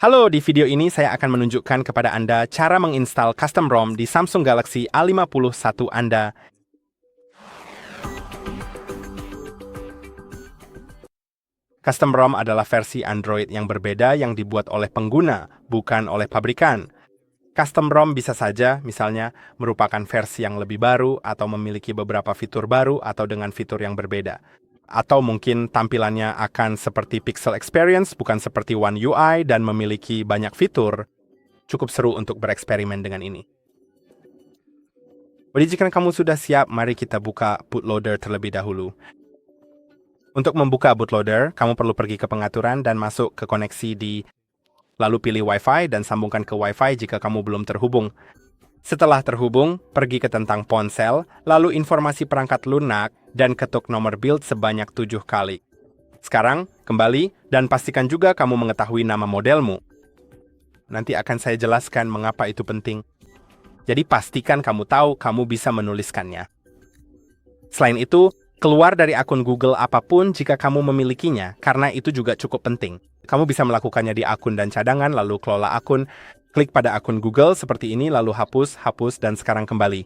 Halo, di video ini saya akan menunjukkan kepada Anda cara menginstal custom ROM di Samsung Galaxy A51 Anda. Custom ROM adalah versi Android yang berbeda yang dibuat oleh pengguna, bukan oleh pabrikan. Custom ROM bisa saja, misalnya, merupakan versi yang lebih baru atau memiliki beberapa fitur baru atau dengan fitur yang berbeda. Atau mungkin tampilannya akan seperti Pixel Experience, bukan seperti One UI dan memiliki banyak fitur. Cukup seru untuk bereksperimen dengan ini. Jadi jika kamu sudah siap, mari kita buka bootloader terlebih dahulu. Untuk membuka bootloader, kamu perlu pergi ke pengaturan dan masuk ke koneksi lalu pilih Wi-Fi dan sambungkan ke Wi-Fi jika kamu belum terhubung. Setelah terhubung, pergi ke tentang ponsel, lalu informasi perangkat lunak, dan ketuk nomor build sebanyak 7 kali. Sekarang, kembali, dan pastikan juga kamu mengetahui nama modelmu. Nanti akan saya jelaskan mengapa itu penting. Jadi pastikan kamu tahu kamu bisa menuliskannya. Selain itu, keluar dari akun Google apapun jika kamu memilikinya, karena itu juga cukup penting. Kamu bisa melakukannya di akun dan cadangan, lalu kelola akun. Klik pada akun Google seperti ini, lalu hapus, dan sekarang kembali.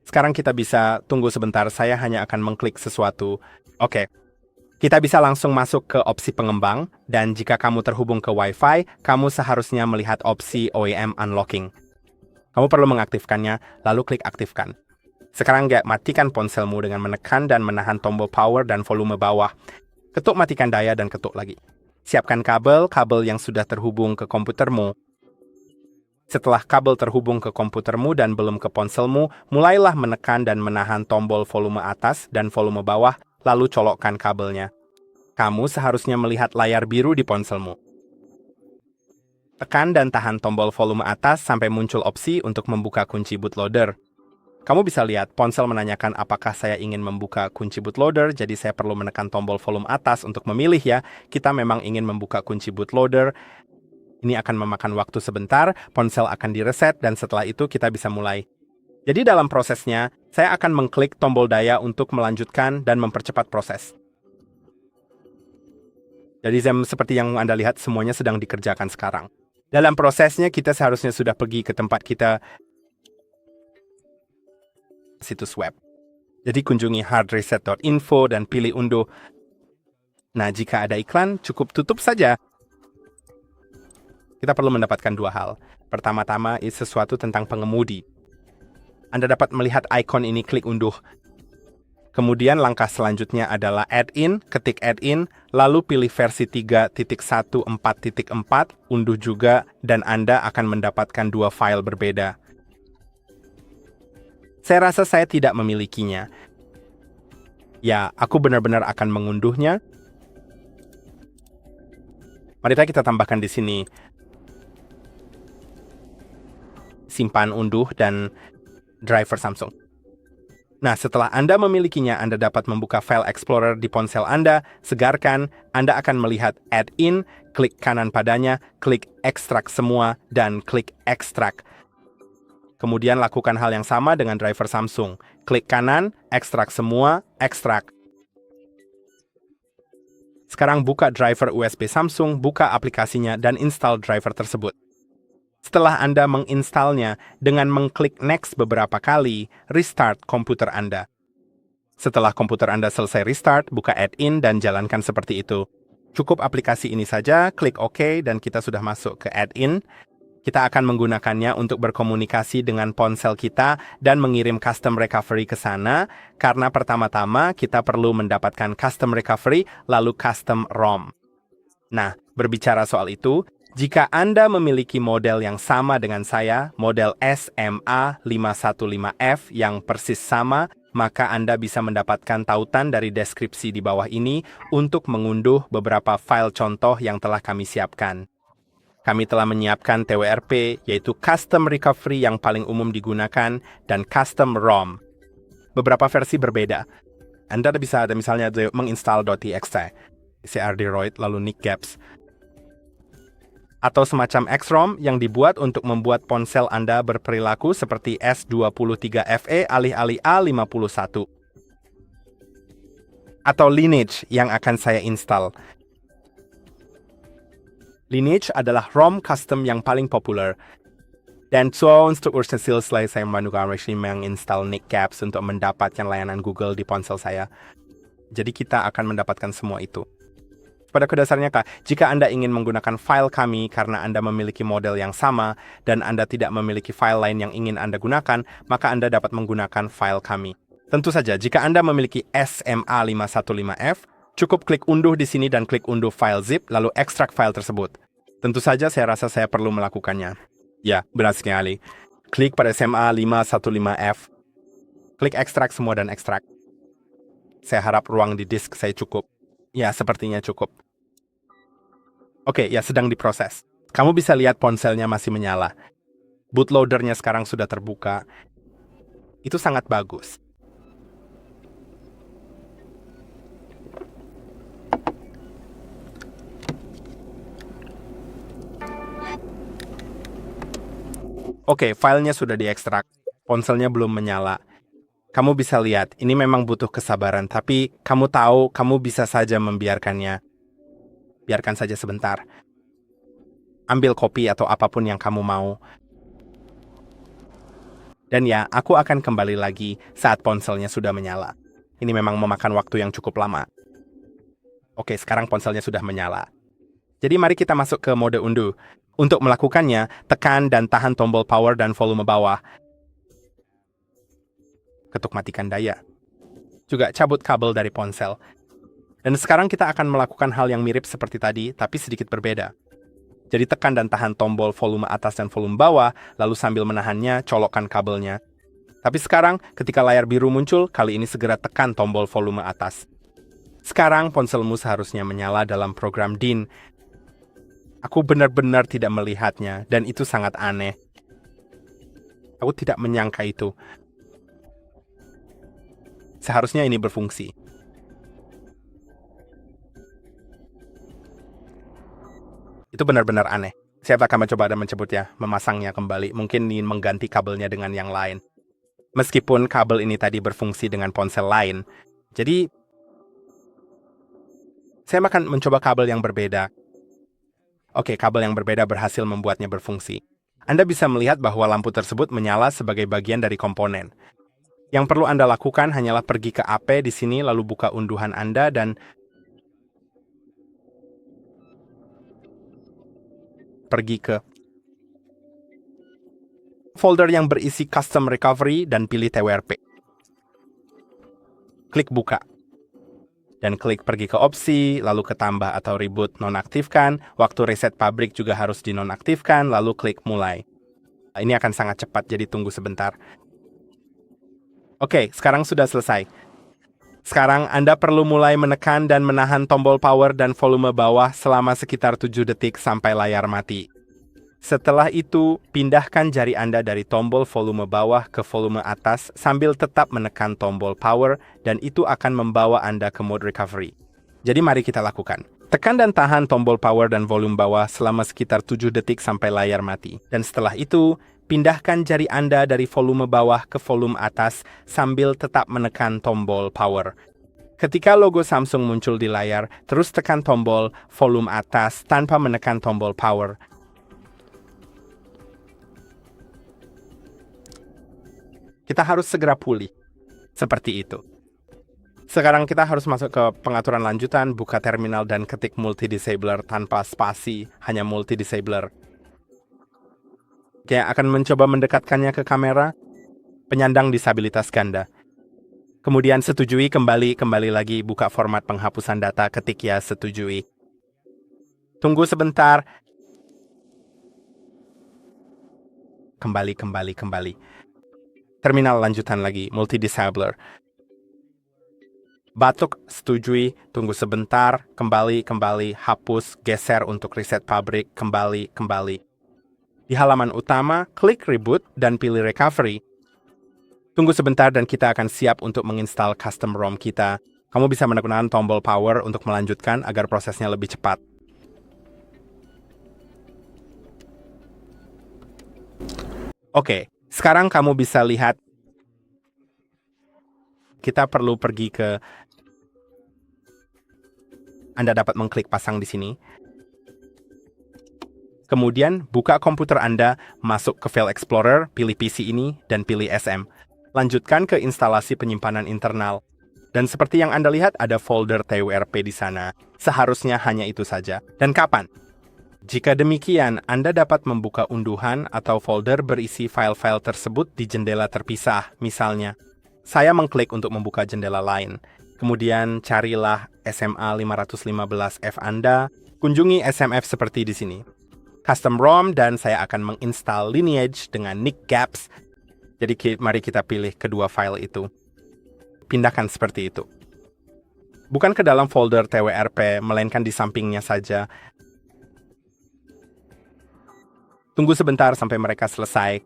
Sekarang kita bisa tunggu sebentar, saya hanya akan mengklik sesuatu. Oke. Kita bisa langsung masuk ke opsi pengembang, dan jika kamu terhubung ke Wi-Fi, kamu seharusnya melihat opsi OEM Unlocking. Kamu perlu mengaktifkannya, lalu klik aktifkan. Sekarang matikan ponselmu dengan menekan dan menahan tombol power dan volume bawah. Ketuk matikan daya dan ketuk lagi. Siapkan kabel yang sudah terhubung ke komputermu. Setelah kabel terhubung ke komputermu dan belum ke ponselmu, mulailah menekan dan menahan tombol volume atas dan volume bawah, lalu colokkan kabelnya. Kamu seharusnya melihat layar biru di ponselmu. Tekan dan tahan tombol volume atas sampai muncul opsi untuk membuka kunci bootloader. Kamu bisa lihat ponsel menanyakan apakah saya ingin membuka kunci bootloader, jadi saya perlu menekan tombol volume atas untuk memilih ya. Kita memang ingin membuka kunci bootloader. Ini akan memakan waktu sebentar, ponsel akan direset, dan setelah itu kita bisa mulai. Jadi dalam prosesnya, saya akan mengklik tombol daya untuk melanjutkan dan mempercepat proses. Jadi seperti yang Anda lihat, semuanya sedang dikerjakan sekarang. Dalam prosesnya, kita seharusnya sudah pergi ke tempat kita situs web. Jadi kunjungi hardreset.info dan pilih unduh. Nah, jika ada iklan, cukup tutup saja. Kita perlu mendapatkan dua hal. Pertama-tama, sesuatu tentang pengemudi. Anda dapat melihat ikon ini, klik unduh. Kemudian langkah selanjutnya adalah add-in, ketik add-in, lalu pilih versi 3.14.4, unduh juga, dan Anda akan mendapatkan dua file berbeda. Saya rasa saya tidak memilikinya. Ya, aku benar-benar akan mengunduhnya. Mari kita tambahkan di sini. Simpan, unduh, dan driver Samsung. Nah, setelah Anda memilikinya, Anda dapat membuka file Explorer di ponsel Anda, segarkan, Anda akan melihat add-in, klik kanan padanya, klik ekstrak semua, dan klik ekstrak. Kemudian lakukan hal yang sama dengan driver Samsung. Klik kanan, ekstrak semua, ekstrak. Sekarang buka driver USB Samsung, buka aplikasinya, dan install driver tersebut. Setelah Anda menginstalnya, dengan mengklik next beberapa kali, restart komputer Anda. Setelah komputer Anda selesai restart, buka add-in dan jalankan seperti itu. Cukup aplikasi ini saja, klik OK, dan kita sudah masuk ke add-in. Kita akan menggunakannya untuk berkomunikasi dengan ponsel kita dan mengirim custom recovery ke sana, karena pertama-tama kita perlu mendapatkan custom recovery, lalu custom ROM. Nah, berbicara soal itu, jika Anda memiliki model yang sama dengan saya, model SMA515F yang persis sama, maka Anda bisa mendapatkan tautan dari deskripsi di bawah ini untuk mengunduh beberapa file contoh yang telah kami siapkan. Kami telah menyiapkan TWRP, yaitu Custom Recovery yang paling umum digunakan, dan Custom ROM. Beberapa versi berbeda. Anda bisa misalnya menginstal .txt, crdroid, lalu nickgaps, atau semacam XROM yang dibuat untuk membuat ponsel Anda berperilaku seperti S23FE alih-alih A51. Atau Lineage yang akan saya install. Lineage adalah ROM custom yang paling populer. Dan so, untuk urusan selesai, saya menggunakan menginstal NickCaps untuk mendapatkan layanan Google di ponsel saya. Jadi kita akan mendapatkan semua itu. Pada dasarnya, jika Anda ingin menggunakan file kami karena Anda memiliki model yang sama dan Anda tidak memiliki file lain yang ingin Anda gunakan, maka Anda dapat menggunakan file kami. Tentu saja, jika Anda memiliki SMA515F, cukup klik unduh di sini dan klik unduh file zip, lalu ekstrak file tersebut. Tentu saja saya rasa saya perlu melakukannya. Ya, benar sekali. Klik pada SMA515F. Klik ekstrak semua dan ekstrak. Saya harap ruang di disk saya cukup. Ya, sepertinya cukup. Oke, ya sedang diproses. Kamu bisa lihat ponselnya masih menyala. Bootloadernya sekarang sudah terbuka. Itu sangat bagus. Oke, filenya sudah diekstrak. Ponselnya belum menyala. Kamu bisa lihat, ini memang butuh kesabaran, tapi kamu tahu kamu bisa saja membiarkannya. Biarkan saja sebentar. Ambil kopi atau apapun yang kamu mau. Dan ya, aku akan kembali lagi saat ponselnya sudah menyala. Ini memang memakan waktu yang cukup lama. Oke, sekarang ponselnya sudah menyala. Jadi mari kita masuk ke mode unduh. Untuk melakukannya, tekan dan tahan tombol power dan volume bawah. Ketuk matikan daya. Juga cabut kabel dari ponsel. Dan sekarang kita akan melakukan hal yang mirip seperti tadi, tapi sedikit berbeda. Jadi tekan dan tahan tombol volume atas dan volume bawah, lalu sambil menahannya, colokkan kabelnya. Tapi sekarang, ketika layar biru muncul, kali ini segera tekan tombol volume atas. Sekarang ponselmu seharusnya menyala dalam program DIN. Aku benar-benar tidak melihatnya, dan itu sangat aneh. Aku tidak menyangka itu. Seharusnya ini berfungsi. Itu benar-benar aneh. Saya akan mencoba dan mencabutnya, memasangnya kembali. Mungkin ingin mengganti kabelnya dengan yang lain. Meskipun kabel ini tadi berfungsi dengan ponsel lain. Jadi, saya akan mencoba kabel yang berbeda. Oke, kabel yang berbeda berhasil membuatnya berfungsi. Anda bisa melihat bahwa lampu tersebut menyala sebagai bagian dari komponen. Yang perlu Anda lakukan hanyalah pergi ke AP di sini, lalu buka unduhan Anda dan pergi ke folder yang berisi Custom Recovery dan pilih TWRP. Klik buka. Dan klik pergi ke opsi, lalu ke tambah atau reboot nonaktifkan. Waktu reset pabrik juga harus dinonaktifkan, lalu klik mulai. Ini akan sangat cepat, jadi tunggu sebentar. Oke, sekarang sudah selesai. Sekarang Anda perlu mulai menekan dan menahan tombol power dan volume bawah selama sekitar 7 detik sampai layar mati. Setelah itu, pindahkan jari Anda dari tombol volume bawah ke volume atas sambil tetap menekan tombol power dan itu akan membawa Anda ke mode recovery. Jadi mari kita lakukan. Tekan dan tahan tombol power dan volume bawah selama sekitar 7 detik sampai layar mati. Dan setelah itu, pindahkan jari Anda dari volume bawah ke volume atas sambil tetap menekan tombol power. Ketika logo Samsung muncul di layar, terus tekan tombol volume atas tanpa menekan tombol power. Kita harus segera pulih. Seperti itu. Sekarang kita harus masuk ke pengaturan lanjutan, buka terminal dan ketik multi-disabler tanpa spasi, hanya multi-disabler. Oke, akan mencoba mendekatkannya ke kamera. Penyandang disabilitas ganda. Kemudian setujui, kembali lagi, buka format penghapusan data, ketik ya, setujui. Tunggu sebentar. Kembali. Terminal lanjutan lagi, multi-disabler. Batuk, setujui, tunggu sebentar, kembali, hapus, geser untuk reset pabrik, kembali. Di halaman utama, klik reboot dan pilih recovery. Tunggu sebentar dan kita akan siap untuk menginstal custom ROM kita. Kamu bisa menggunakan tombol power untuk melanjutkan agar prosesnya lebih cepat. Oke, sekarang kamu bisa lihat. Kita perlu pergi ke. Anda dapat mengklik pasang di sini. Kemudian, buka komputer Anda, masuk ke File Explorer, pilih PC ini, dan pilih SM. Lanjutkan ke instalasi penyimpanan internal. Dan seperti yang Anda lihat, ada folder TWRP di sana. Seharusnya hanya itu saja. Dan kapan? Jika demikian, Anda dapat membuka unduhan atau folder berisi file-file tersebut di jendela terpisah. Misalnya, saya mengklik untuk membuka jendela lain. Kemudian, carilah SMA 515F Anda. Kunjungi SMF seperti di sini. Custom ROM, dan saya akan menginstal Lineage dengan Nick Gaps. Jadi mari kita pilih kedua file itu. Pindahkan seperti itu. Bukan ke dalam folder TWRP, melainkan di sampingnya saja. Tunggu sebentar sampai mereka selesai.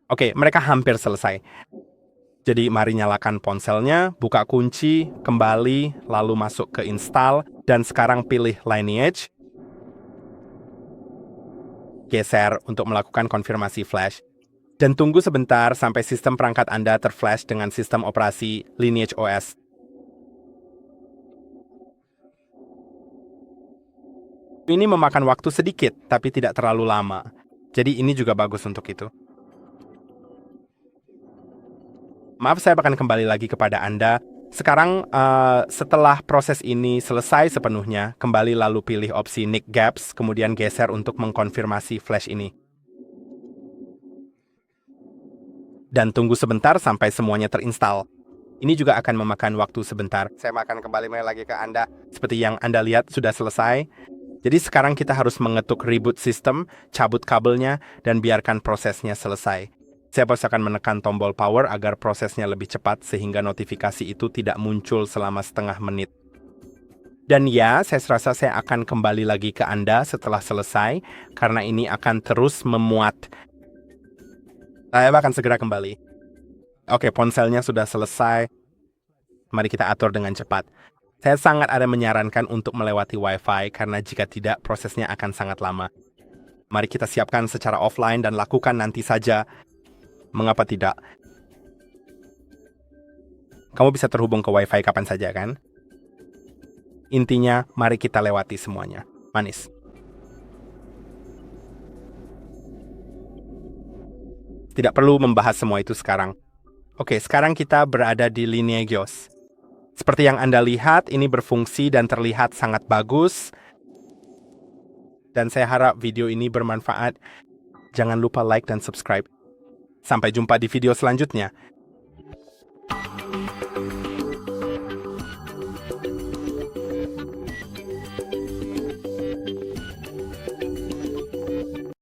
Oke, mereka hampir selesai. Jadi mari nyalakan ponselnya, buka kunci, kembali, lalu masuk ke install, dan sekarang pilih Lineage. Geser untuk melakukan konfirmasi flash. Dan tunggu sebentar sampai sistem perangkat Anda terflash dengan sistem operasi Lineage OS. Ini memakan waktu sedikit, tapi tidak terlalu lama. Jadi ini juga bagus untuk itu. Maaf, saya akan kembali lagi kepada Anda. Sekarang, setelah proses ini selesai sepenuhnya, kembali lalu pilih opsi Nick Gaps, kemudian geser untuk mengkonfirmasi flash ini. Dan tunggu sebentar sampai semuanya terinstall. Ini juga akan memakan waktu sebentar. Saya akan kembali lagi ke Anda. Seperti yang Anda lihat, sudah selesai. Jadi sekarang kita harus mengetuk reboot system, cabut kabelnya, dan biarkan prosesnya selesai. Saya pasti akan menekan tombol power agar prosesnya lebih cepat sehingga notifikasi itu tidak muncul selama setengah menit. Dan ya, saya rasa saya akan kembali lagi ke Anda setelah selesai, karena ini akan terus memuat. Saya akan segera kembali. Oke, ponselnya sudah selesai. Mari kita atur dengan cepat. Saya sangat ada menyarankan untuk melewati Wi-Fi, karena jika tidak, prosesnya akan sangat lama. Mari kita siapkan secara offline dan lakukan nanti saja. Mengapa tidak? Kamu bisa terhubung ke Wi-Fi kapan saja, kan? Intinya, mari kita lewati semuanya. Manis. Tidak perlu membahas semua itu sekarang. Oke, sekarang kita berada di Lineagios. Seperti yang Anda lihat, ini berfungsi dan terlihat sangat bagus. Dan saya harap video ini bermanfaat. Jangan lupa like dan subscribe. Sampai jumpa di video selanjutnya.